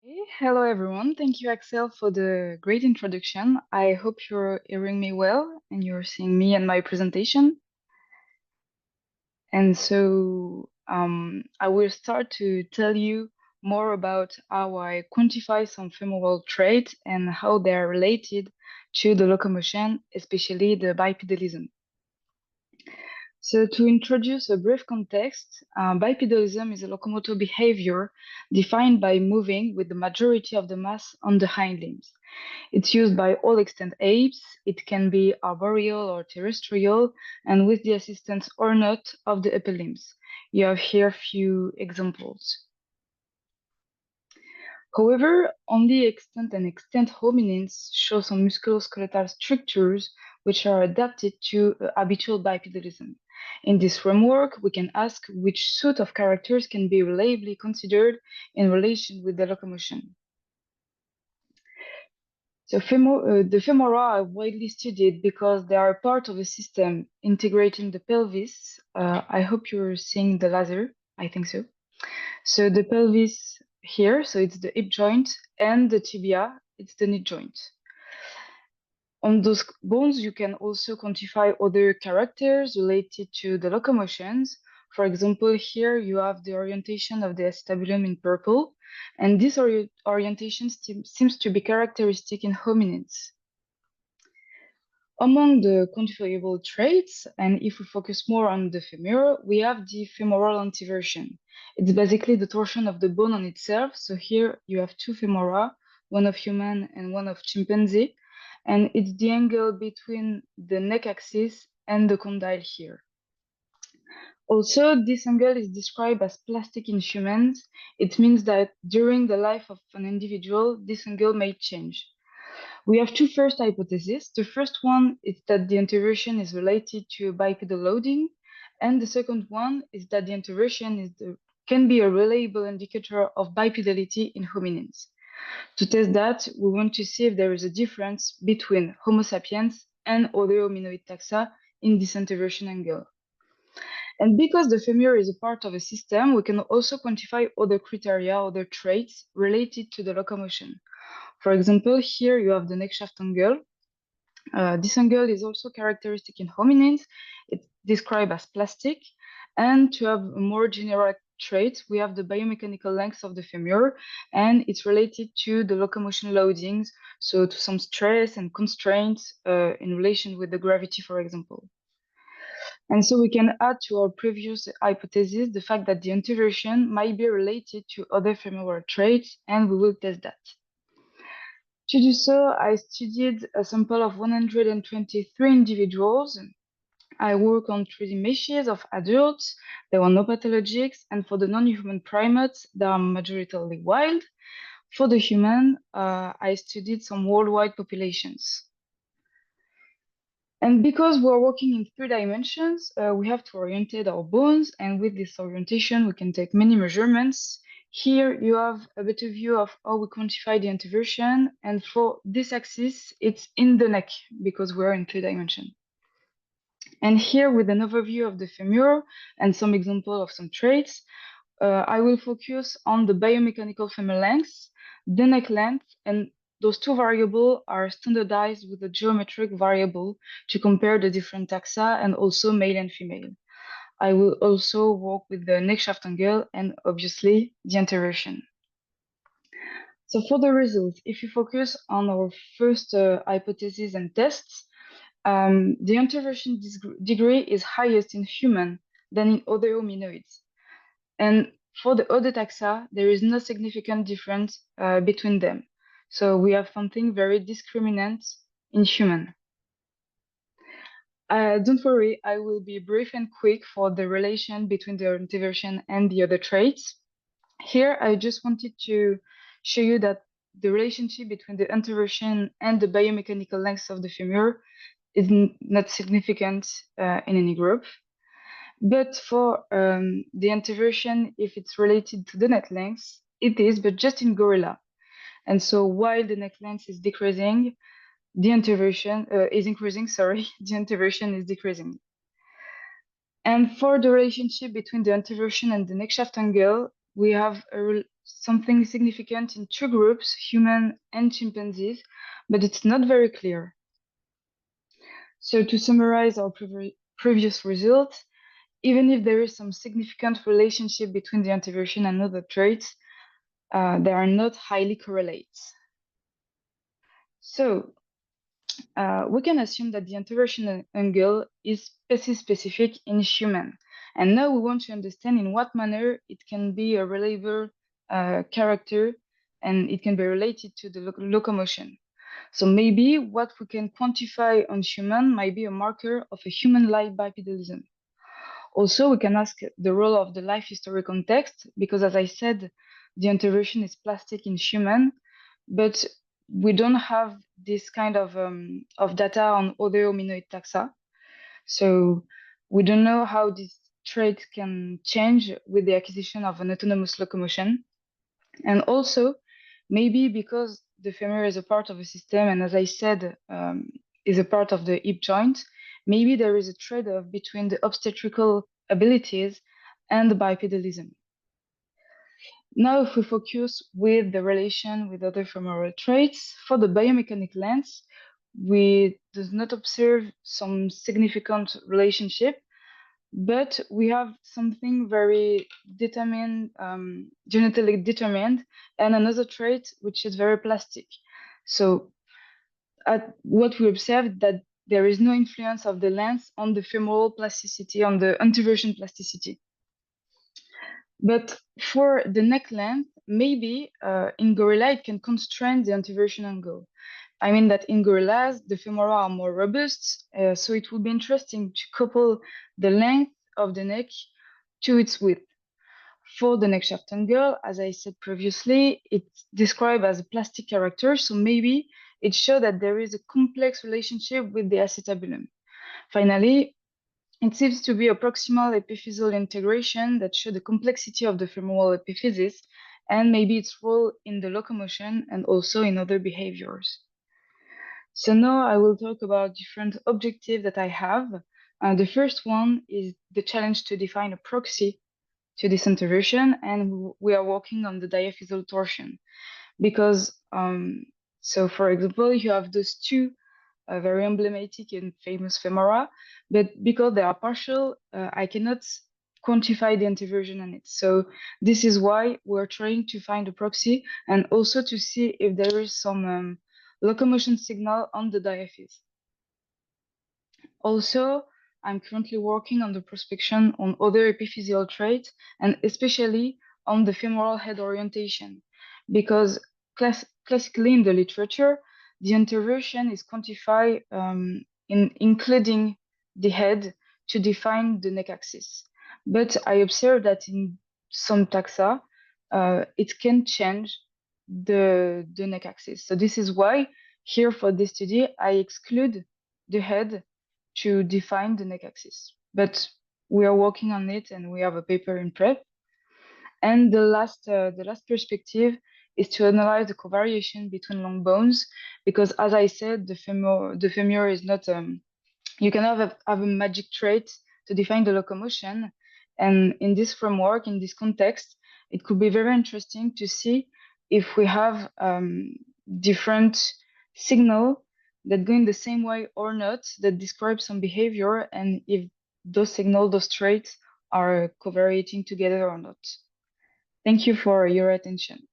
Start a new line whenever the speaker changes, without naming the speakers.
Hey, hello everyone. Thank you, Axel, for the great introduction. I hope you're hearing me well and you're seeing me and my presentation. I will start to tell you more about how I quantify some femoral traits and how they are related to the locomotion, especially the bipedalism. So, to introduce a brief context, bipedalism is a locomotor behavior defined by moving with the majority of the mass on the hind limbs. It's used by all extant apes. It can be arboreal or terrestrial, and with the assistance or not of the upper limbs. You have here a few examples. However, only extant hominins show some musculoskeletal structures which are adapted to habitual bipedalism. In this framework, we can ask which suit of characters can be reliably considered in relation with the locomotion. So the femora are widely studied because they are part of a system integrating the pelvis. I hope you're seeing the laser. I think so. So the pelvis here, so it's the hip joint, and the tibia, it's the knee joint. On those bones, you can also quantify other characters related to the locomotions. For example, here you have the orientation of the acetabulum in purple, and this orientation seems to be characteristic in hominids. Among the quantifiable traits, and if we focus more on the femur, we have the femoral anteversion. It's basically the torsion of the bone on itself. So here you have two femora, one of human and one of chimpanzee, and it's the angle between the neck axis and the condyle here. Also, this angle is described as plastic in humans. It means that during the life of an individual, this angle may change. We have two first hypotheses. The first one is that the introversion is related to bipedal loading, and the second one is that the introversion can be a reliable indicator of bipedality in hominins. To test that, we want to see if there is a difference between Homo sapiens and other hominoid taxa in this introversion angle. And because the femur is a part of a system, we can also quantify other criteria, other traits related to the locomotion. For example, here you have the neck shaft angle. This angle is also characteristic in hominins. It's described as plastic. And to have a more general trait, we have the biomechanical length of the femur, and it's related to the locomotion loadings, so to some stress and constraints in relation with the gravity, for example. And so we can add to our previous hypothesis the fact that the introversion might be related to other femoral traits, and we will test that. To do so, I studied a sample of 123 individuals. I work on 3D meshes of adults. There were no pathologics, and for the non-human primates, they are majoritarily wild. For the human, I studied some worldwide populations. And because we're working in 3 dimensions, we have to orientate our bones, and with this orientation, we can take many measurements. Here you have a better view of how we quantify the introversion, and for this axis, it's in the neck because we're in 3 dimensions. And here with an overview of the femur and some example of some traits, I will focus on the biomechanical femur length, the neck length, and those two variables are standardized with a geometric variable to compare the different taxa and also male and female. I will also work with the neck shaft angle and obviously the introversion. So for the results, if you focus on our first hypothesis and tests, the introversion degree is highest in human than in other hominoids. And for the other taxa, there is no significant difference between them. So we have something very discriminant in human. Don't worry, I will be brief and quick for the relation between the introversion and the other traits. Here, I just wanted to show you that the relationship between the introversion and the biomechanical length of the femur is not significant in any group. But for the introversion, if it's related to the neck length, it is, but just in gorilla. And so while the neck length is decreasing, the introversion is increasing, sorry, the introversion is decreasing. And for the relationship between the introversion and the neck shaft angle, we have something significant in two groups, human and chimpanzees, but it's not very clear. So to summarize our previous results, even if there is some significant relationship between the anteversion and other traits, they are not highly correlated. So we can assume that the anteversion angle is species-specific in human. And now we want to understand in what manner it can be a reliable character and it can be related to the locomotion. So maybe what we can quantify on human might be a marker of a human-like bipedalism. Also, we can ask the role of the life history context, because as I said, the anteversion is plastic in human, but we don't have this kind of data on other hominoid taxa. So we don't know how this trait can change with the acquisition of an autonomous locomotion. And also, maybe because the femur is a part of a system, and as I said, is a part of the hip joint, maybe there is a trade-off between the obstetrical abilities and the bipedalism. Now, if we focus with the relation with other femoral traits, for the biomechanic lens, we do not observe some significant relationship, but we have something very determined, genetically determined, and another trait which is very plastic. So what we observed that there is no influence of the lens on the femoral plasticity, on the anteversion plasticity. But for the neck length, maybe in gorilla it can constrain the anteversion angle. I mean that in gorillas, the femora are more robust, so it would be interesting to couple the length of the neck to its width. For the neck shaft angle, as I said previously, it's described as a plastic character, so maybe it shows that there is a complex relationship with the acetabulum. Finally, it seems to be a proximal epiphyseal integration that shows the complexity of the femoral epiphysis and maybe its role in the locomotion and also in other behaviors. So now I will talk about different objectives that I have. The first one is the challenge to define a proxy to this introversion, and we are working on the diaphyseal torsion because, so for example, you have those two very emblematic and famous femora, but because they are partial, I cannot quantify the anteversion on it. So this is why we're trying to find a proxy and also to see if there is some locomotion signal on the diaphyse. Also, I'm currently working on the prospection on other epiphyseal traits and especially on the femoral head orientation, because classically in the literature, the anteversion is quantified in including the head to define the neck axis. But I observed that in some taxa, it can change the neck axis. So this is why here for this study, I exclude the head to define the neck axis. But we are working on it and we have a paper in prep. And the last perspective is to analyze the covariation between long bones, because as I said, the femur is not, you cannot have a magic trait to define the locomotion. And in this framework, in this context, it could be very interesting to see if we have different signal that go in the same way or not, that describe some behavior, and if those signals, those traits are covariating together or not. Thank you for your attention.